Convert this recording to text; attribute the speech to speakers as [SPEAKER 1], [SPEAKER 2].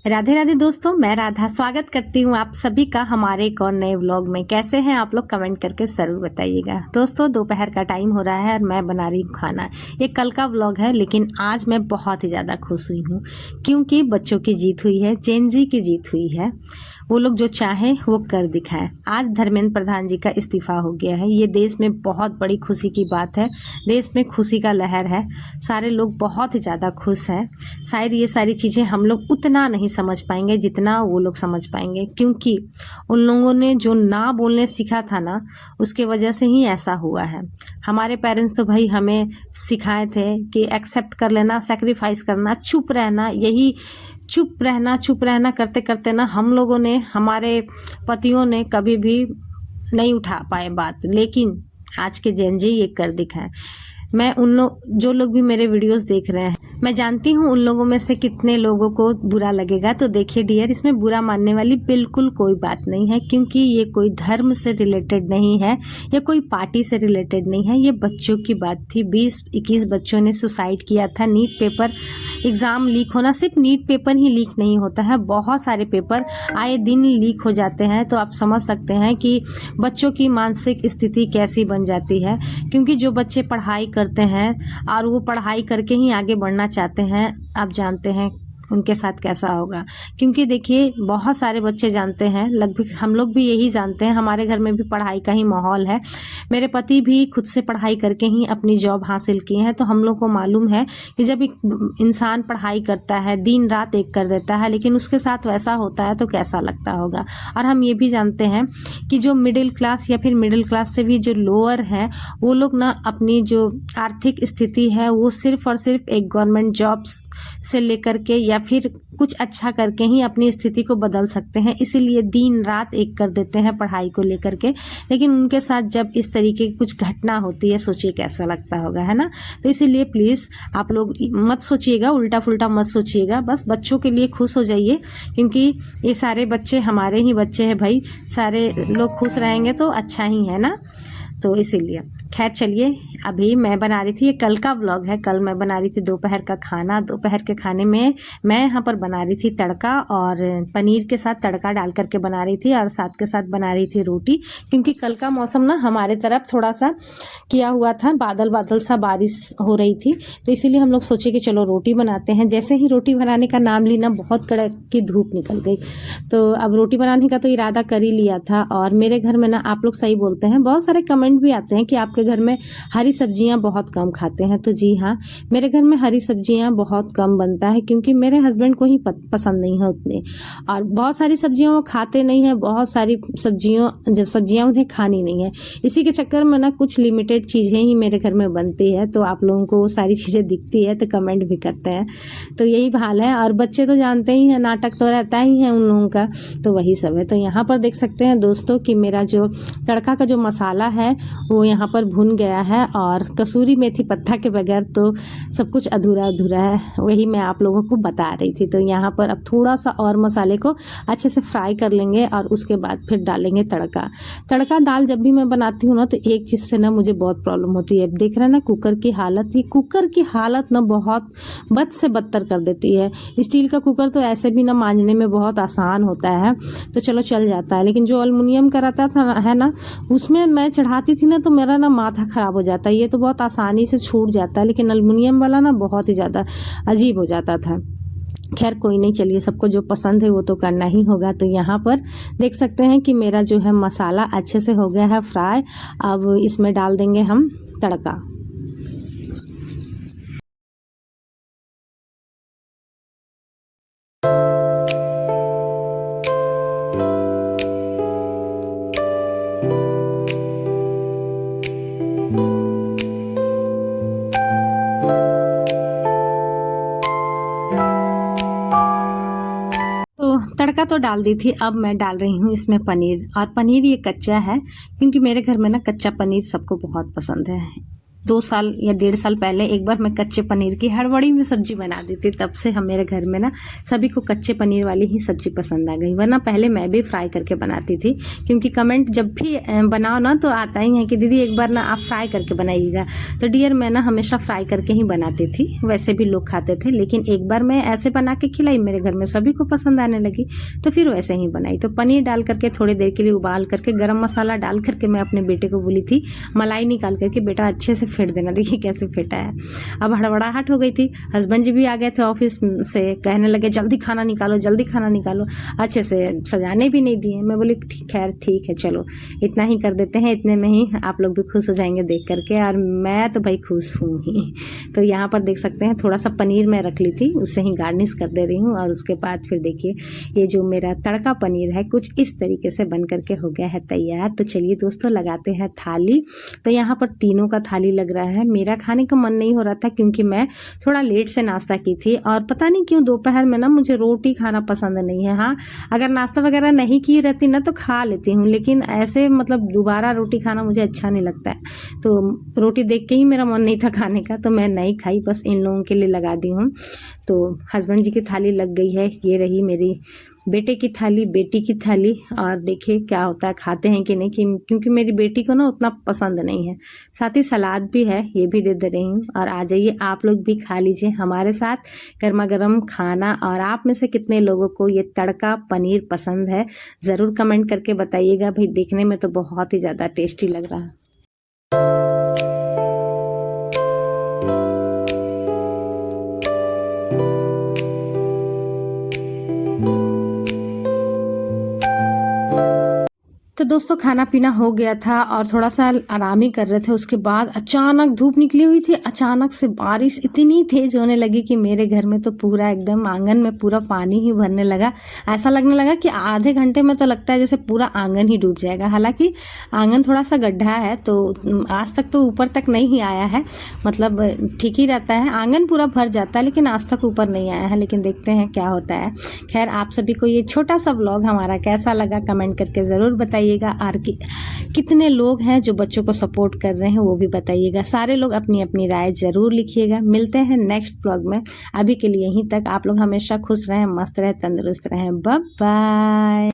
[SPEAKER 1] राधे राधे दोस्तों, मैं राधा स्वागत करती हूँ आप सभी का हमारे एक और नए व्लॉग में। कैसे हैं आप लोग, कमेंट करके ज़रूर बताइएगा। दोस्तों, दोपहर का टाइम हो रहा है और मैं बना रही हूँ खाना। ये कल का व्लॉग है, लेकिन आज मैं बहुत ही ज़्यादा खुश हुई हूँ क्योंकि बच्चों की जीत हुई है, जेन जी की जीत हुई है। वो लोग जो चाहें वो कर दिखाएं। आज धर्मेंद्र प्रधान जी का इस्तीफा हो गया है। ये देश में बहुत बड़ी खुशी की बात है। देश में खुशी का लहर है, सारे लोग बहुत ही ज़्यादा खुश हैं। शायद ये सारी चीज़ें हम लोग उतना नहीं समझ पाएंगे जितना वो लोग समझ पाएंगे, क्योंकि उन लोगों ने जो ना बोलने सीखा था ना, उसके वजह से ही ऐसा हुआ है। हमारे पेरेंट्स तो भाई हमें सिखाए थे कि एक्सेप्ट कर लेना, सेक्रीफाइस करना, चुप रहना। यही चुप रहना करते करते ना हम लोगों ने, हमारे पतियों ने कभी भी नहीं उठा पाए बात। लेकिन आज के जेन जी ये कर दिखाएं। मैं जो लोग भी मेरे वीडियोस देख रहे हैं, मैं जानती हूँ उन लोगों में से कितने लोगों को बुरा लगेगा। तो देखिए डियर, इसमें बुरा मानने वाली बिल्कुल कोई बात नहीं है, क्योंकि ये कोई धर्म से रिलेटेड नहीं है, ये कोई पार्टी से रिलेटेड नहीं है। ये बच्चों की बात थी। 20-21 बच्चों ने सुसाइड किया था। नीट पेपर एग्ज़ाम लीक होना, सिर्फ नीट पेपर ही लीक नहीं होता है, बहुत सारे पेपर आए दिन लीक हो जाते हैं। तो आप समझ सकते हैं कि बच्चों की मानसिक स्थिति कैसी बन जाती है। क्योंकि जो बच्चे पढ़ाई करते हैं और वो पढ़ाई करके ही आगे बढ़ना चाहते हैं, आप जानते हैं उनके साथ कैसा होगा। क्योंकि देखिए बहुत सारे बच्चे जानते हैं, लगभग हम लोग भी यही जानते हैं, हमारे घर में भी पढ़ाई का ही माहौल है। मेरे पति भी खुद से पढ़ाई करके ही अपनी जॉब हासिल किए हैं। तो हम लोग को मालूम है कि जब एक इंसान पढ़ाई करता है, दिन रात एक कर देता है, लेकिन उसके साथ वैसा होता है तो कैसा लगता होगा। और हम ये भी जानते हैं कि जो मिडिल क्लास या फिर मिडिल क्लास से भी जो लोअर हैं, वो लोग ना अपनी जो आर्थिक स्थिति है वो सिर्फ और सिर्फ एक गवर्नमेंट जॉब्स से लेकर के या फिर कुछ अच्छा करके ही अपनी स्थिति को बदल सकते हैं। इसीलिए दिन रात एक कर देते हैं पढ़ाई को लेकर के। लेकिन उनके साथ जब इस तरीके की कुछ घटना होती है, सोचिए कैसा लगता होगा, है ना। तो इसीलिए प्लीज़ आप लोग मत सोचिएगा, उल्टा फुल्टा मत सोचिएगा। बस बच्चों के लिए खुश हो जाइए, क्योंकि ये सारे बच्चे हमारे ही बच्चे हैं भाई। सारे लोग खुश रहेंगे तो अच्छा ही है ना। तो इसीलिए खैर चलिए, अभी मैं बना रही थी, ये कल का व्लॉग है। कल मैं बना रही थी दोपहर का खाना। दोपहर के खाने में मैं यहाँ पर बना रही थी तड़का, और पनीर के साथ तड़का डाल करके बना रही थी, और साथ के साथ बना रही थी रोटी। क्योंकि कल का मौसम ना हमारे तरफ थोड़ा सा किया हुआ था, बादल बादल सा बारिश हो रही थी। तो इसीलिए हम लोग सोचे कि चलो रोटी बनाते हैं। जैसे ही रोटी बनाने का नाम ली ना, बहुत कड़क की धूप निकल गई। तो अब रोटी बनाने का तो इरादा कर ही लिया था। और मेरे घर में ना, आप लोग सही बोलते हैं, बहुत सारे कमेंट भी आते हैं कि आपके घर में हरी सब्जियां बहुत कम खाते हैं। तो जी हाँ, मेरे घर में हरी सब्जियां बहुत कम बनता है, क्योंकि मेरे हस्बैंड को ही पसंद नहीं है उतने। और बहुत सारी सब्जियां वो खाते नहीं है, बहुत सारी सब्जियां उन्हें खानी नहीं है। इसी के चक्कर में ना कुछ लिमिटेड चीज़ें ही मेरे घर में बनती है। तो आप लोगों को वो सारी चीज़ें दिखती है तो कमेंट भी करते हैं। तो यही हाल है। और बच्चे तो जानते ही हैं, नाटक तो रहता ही है उन लोगों का, तो वही सब है। तो यहाँ पर देख सकते हैं दोस्तों कि मेरा जो तड़का का जो मसाला है वो यहाँ पर भुन गया है, और कसूरी मेथी पत्ता के बगैर तो सब कुछ अधूरा अधूरा है। वही मैं आप लोगों को बता रही थी। तो यहाँ पर अब थोड़ा सा और मसाले को अच्छे से फ्राई कर लेंगे, और उसके बाद फिर डालेंगे तड़का दाल जब भी मैं बनाती हूँ ना, तो एक चीज़ से ना मुझे बहुत प्रॉब्लम होती है। देख रहे हैं ना कुकर की हालत, ये कुकर की हालत ना बहुत बद से बदतर कर देती है। स्टील का कुकर तो ऐसे भी ना मांजने में बहुत आसान होता है, तो चलो चल जाता है। लेकिन जो एल्युमिनियम का रहता था है ना, उसमें मैं चढ़ाती थी ना, तो मेरा ना माथा ख़राब हो जाता है। ये तो बहुत आसानी से छूट जाता है, लेकिन एल्युमिनियम वाला ना बहुत ही ज़्यादा अजीब हो जाता था। खैर कोई नहीं, चलिए, सबको जो पसंद है वो तो करना ही होगा। तो यहाँ पर देख सकते हैं कि मेरा जो है मसाला अच्छे से हो गया है फ्राई। अब इसमें डाल देंगे हम तड़का। तड़का तो डाल दी थी, अब मैं डाल रही हूँ इसमें पनीर। और पनीर ये कच्चा है, क्योंकि मेरे घर में ना कच्चा पनीर सबको बहुत पसंद है। 2 साल या 1.5 साल पहले एक बार मैं कच्चे पनीर की हड़बड़ी में सब्जी बना दी थी। तब से हम मेरे घर में ना सभी को कच्चे पनीर वाली ही सब्जी पसंद आ गई, वरना पहले मैं भी फ्राई करके बनाती थी। क्योंकि कमेंट जब भी बनाओ ना तो आता ही है कि दीदी एक बार ना आप फ्राई करके बनाइएगा। तो डियर मैं ना हमेशा फ्राई करके ही बनाती थी, वैसे भी लोग खाते थे, लेकिन एक बार मैं ऐसे बना के खिलाई, मेरे घर में सभी को पसंद आने लगी, तो फिर वैसे ही बनाई। तो पनीर डाल करके थोड़ी देर के लिए उबाल करके गरम मसाला डाल करके मैं अपने बेटे को बोली थी मलाई निकाल करके बेटा अच्छे से फेंट देना। देखिए कैसे फेंटा है। अब हड़बड़ाहट हो गई थी, हस्बैंड जी भी आ गए थे ऑफिस से, कहने लगे जल्दी खाना निकालो, जल्दी खाना निकालो, अच्छे से सजाने भी नहीं दिए। मैं बोली खैर ठीक है, चलो इतना ही कर देते हैं, इतने में ही आप लोग भी खुश हो जाएंगे देख करके, और मैं तो भाई खुश हूँ ही। तो यहाँ पर देख सकते हैं थोड़ा सा पनीर मैं रख ली थी, उससे ही गार्निश कर दे रही हूँ। और उसके बाद फिर देखिए ये जो मेरा तड़का पनीर है कुछ इस तरीके से बन करके हो गया है तैयार। तो चलिए दोस्तों लगाते हैं थाली। तो यहाँ पर तीनों का थाली लग रहा है। मेरा खाने का मन नहीं हो रहा था क्योंकि मैं थोड़ा लेट से नाश्ता की थी, और पता नहीं क्यों दोपहर में ना मुझे रोटी खाना पसंद नहीं है। हाँ, अगर नाश्ता वगैरह नहीं की रहती ना तो खा लेती हूँ, लेकिन ऐसे मतलब दोबारा रोटी खाना मुझे अच्छा नहीं लगता है। तो रोटी देख के ही मेरा मन नहीं था खाने का, तो मैं नहीं खाई, बस इन लोगों के लिए लगा दी हूँ। तो हस्बैंड जी की थाली लग गई है, ये रही मेरी बेटे की थाली, बेटी की थाली, और देखिए क्या होता है खाते हैं कि नहीं, क्योंकि मेरी बेटी को ना उतना पसंद नहीं है। साथ ही सलाद भी है, ये भी दे दे रही हूँ। और आ जाइए आप लोग भी खा लीजिए हमारे साथ गर्मा गर्म खाना। और आप में से कितने लोगों को ये तड़का पनीर पसंद है ज़रूर कमेंट करके बताइएगा। भाई देखने में तो बहुत ही ज़्यादा टेस्टी लग रहा है। तो दोस्तों खाना पीना हो गया था और थोड़ा सा आराम ही कर रहे थे। उसके बाद अचानक धूप निकली हुई थी, अचानक से बारिश इतनी तेज होने लगी कि मेरे घर में तो पूरा एकदम आंगन में पूरा पानी ही भरने लगा। ऐसा लगने लगा कि आधे घंटे में तो लगता है जैसे पूरा आंगन ही डूब जाएगा। हालांकि आंगन थोड़ा सा गड्ढा है तो आज तक तो ऊपर तक नहीं आया है, मतलब ठीक ही रहता है, आंगन पूरा भर जाता है, लेकिन आज तक ऊपर नहीं आया है। लेकिन देखते हैं क्या होता है। खैर आप सभी को ये छोटा सा व्लॉग हमारा कैसा लगा कमेंट करके ज़रूर बताइए। और कितने लोग हैं जो बच्चों को सपोर्ट कर रहे हैं वो भी बताइएगा। सारे लोग अपनी अपनी राय जरूर लिखिएगा। मिलते हैं नेक्स्ट ब्लॉग में। अभी के लिए यहीं तक। आप लोग हमेशा खुश रहें, मस्त रहें, तंदुरुस्त रहें। Bye bye.